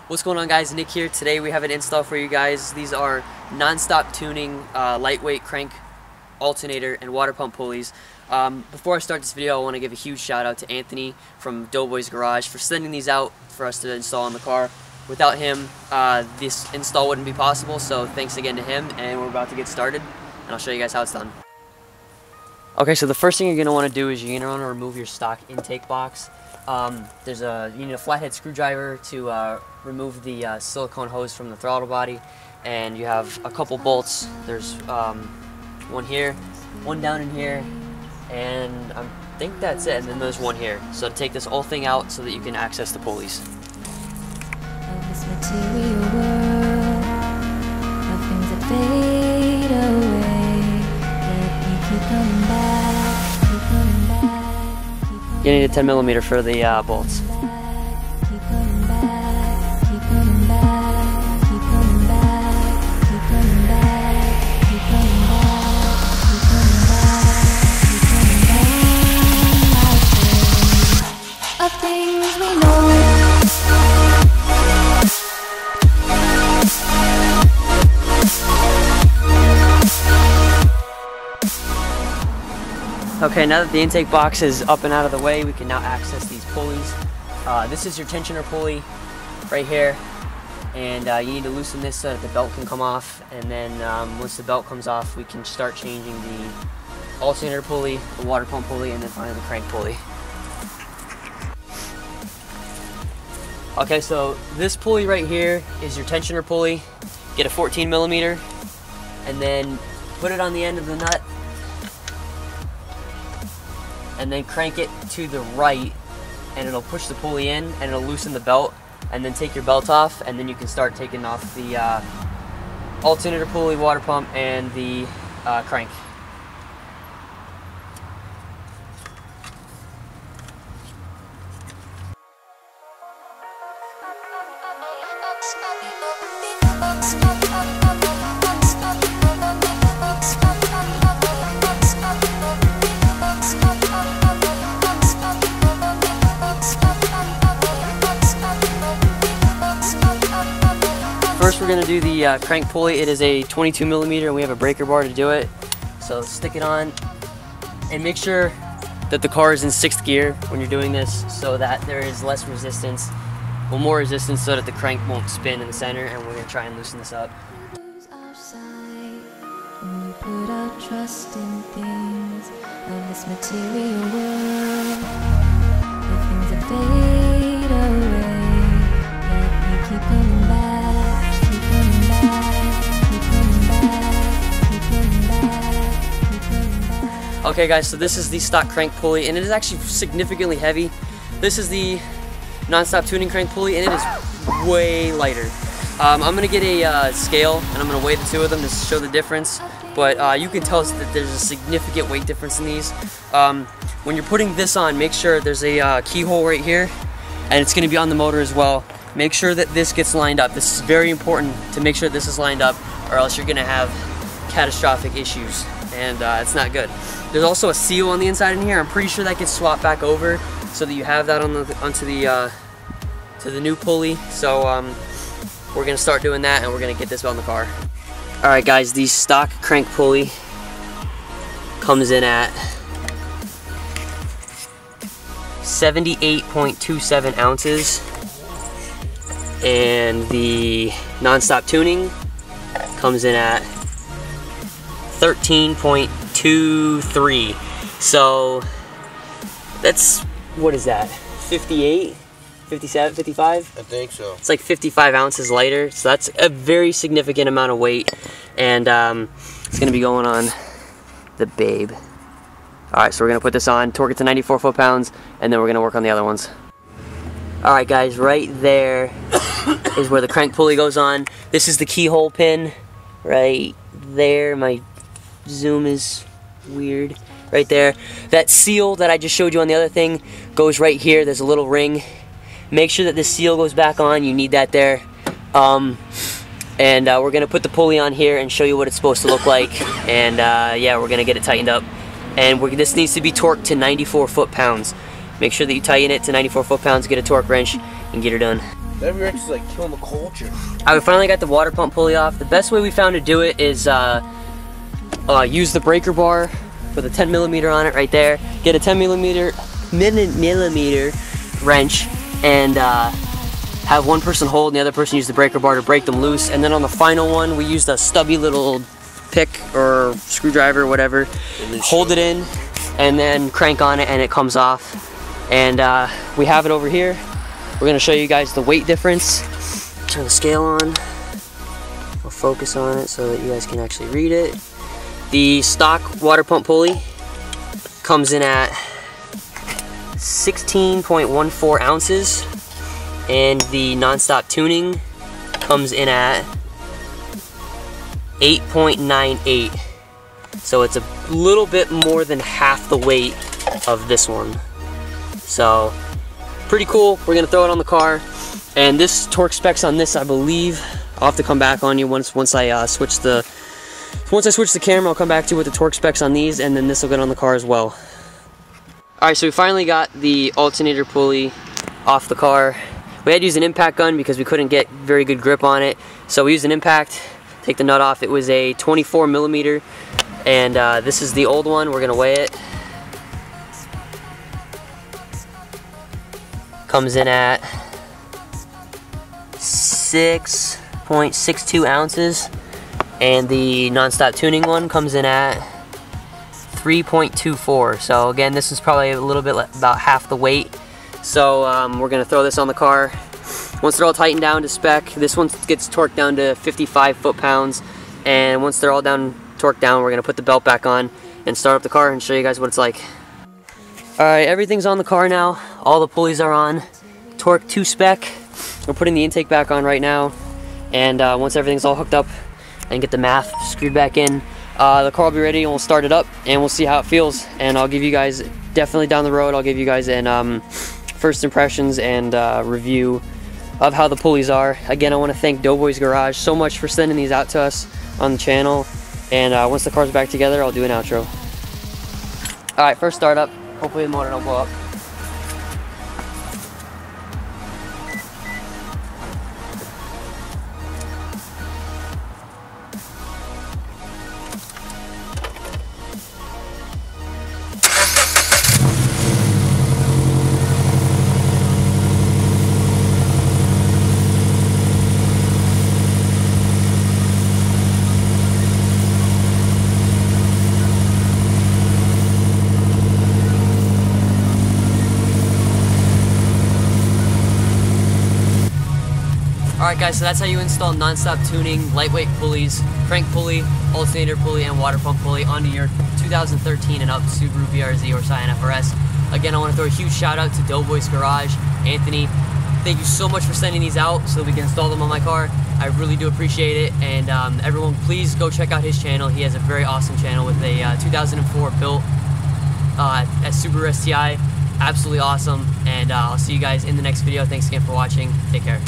What's going on, guys? Nick here. Today we have an install for you guys. These are non-stop tuning lightweight crank alternator and water pump pulleys. Before I start this video, I want to give a huge shout out to Anthony from Doboysgarage for sending these out for us to install in the car. Without him, this install wouldn't be possible, so thanks again to him, and we're about to get started and I'll show you guys how it's done. Okay, so the first thing you're going to want to do is you're going to want to remove your stock intake box. You need a flathead screwdriver to remove the silicone hose from the throttle body, and you have a couple bolts. There's one here, one down in here, and I think that's it, and then there's one here. So to take this whole thing out so that you can access the pulleys. You need a 10mm for the bolts. Okay, now that the intake box is up and out of the way, we can now access these pulleys. This is your tensioner pulley right here, and you need to loosen this so that the belt can come off, and then once the belt comes off, we can start changing the alternator pulley, the water pump pulley, and then finally the crank pulley. Okay, so this pulley right here is your tensioner pulley. Get a 14mm, and then put it on the end of the nut, and then crank it to the right, and it'll push the pulley in and it'll loosen the belt, and then take your belt off, and then you can start taking off the alternator pulley, water pump, and the crank. First, we're going to do the crank pulley. It is a 22mm, and we have a breaker bar to do it. So stick it on, and make sure that the car is in 6th gear when you're doing this, so that there is less resistance, well, more resistance, so that the crank won't spin in the center. And we're going to try and loosen this up. When we put our trust in things of this material world, the things that fade away, yet we keep coming back, keep coming back, keep coming back, keep coming back, keep coming back. Okay, guys, so this is the stock crank pulley, and it is actually significantly heavy. This is the non-stop tuning crank pulley, and it is way lighter. I'm going to get a scale, and I'm going to weigh the two of them to show the difference, but you can tell that there's a significant weight difference in these. When you're putting this on, make sure there's a keyhole right here, and it's going to be on the motor as well. Make sure that this gets lined up. This is very important to make sure this is lined up, or else you're going to have catastrophic issues, and it's not good. There's also a seal on the inside in here. I'm pretty sure that gets swapped back over so that you have that onto the to the new pulley. So we're going to start doing that, and we're going to get this on the car. Alright, guys, the stock crank pulley comes in at 78.27 ounces, and the non-stop tuning comes in at 13.23. So that's, what is that, 58? 57, 55? I think so. It's like 55 ounces lighter, so that's a very significant amount of weight, and it's going to be going on the Babe. Alright, so we're going to put this on, torque it to 94 foot-pounds, and then we're going to work on the other ones. Alright, guys, right there is where the crank pulley goes on. This is the keyhole pin right there. My zoom is weird. Right there. That seal that I just showed you on the other thing goes right here. There's a little ring. Make sure that the seal goes back on. You need that there. We're going to put the pulley on here and show you what it's supposed to look like. And yeah, we're going to get it tightened up. And this needs to be torqued to 94 foot-pounds. Make sure that you tighten it to 94 foot-pounds, get a torque wrench, and get her done. WRX is like killing the culture. We finally got the water pump pulley off. The best way we found to do it is use the breaker bar with a 10mm on it right there. Get a 10mm wrench and have one person hold and the other person use the breaker bar to break them loose. And then on the final one, we used a stubby little pick or screwdriver or whatever. Hold it in and then crank on it and it comes off. And we have it over here. We're gonna show you guys the weight difference. Turn the scale on. We'll focus on it so that you guys can actually read it. The stock water pump pulley comes in at 16.14 ounces, and the non-stop tuning comes in at 8.98. So it's a little bit more than half the weight of this one. So pretty cool. We're gonna throw it on the car, and this torque specs on this, I believe, I'll have to come back on you once I switch the camera. I'll come back to you with the torque specs on these, and then this will get on the car as well. All right, so we finally got the alternator pulley off the car. We had to use an impact gun because we couldn't get very good grip on it, so we used an impact. Take the nut off. It was a 24mm, and this is the old one. We're gonna weigh it. Comes in at 6.62 ounces, and the non-stop tuning one comes in at 3.24. So again, this is probably a little bit about half the weight. So we're gonna throw this on the car. Once they're all tightened down to spec, this one gets torqued down to 55 foot-pounds, and once they're all torqued down, we're gonna put the belt back on and start up the car and show you guys what it's like. Alright, everything's on the car now. All the pulleys are on. Torque to spec. We're putting the intake back on right now. And once everything's all hooked up and get the math screwed back in, the car will be ready and we'll start it up and we'll see how it feels. And I'll give you guys, definitely down the road, I'll give you guys an first impressions and review of how the pulleys are. Again, I want to thank Doboysgarage so much for sending these out to us on the channel. And once the car's back together, I'll do an outro. Alright, first start up. Hopefully the motor don't blow up. Alright guys, so that's how you install non-stop tuning, lightweight pulleys, crank pulley, alternator pulley, and water pump pulley onto your 2013 and up Subaru BRZ or Scion FRS. Again, I want to throw a huge shout out to Doboysgarage. Anthony, thank you so much for sending these out so we can install them on my car. I really do appreciate it, and everyone please go check out his channel. He has a very awesome channel with a 2004 built at Subaru STI. Absolutely awesome, and I'll see you guys in the next video. Thanks again for watching. Take care.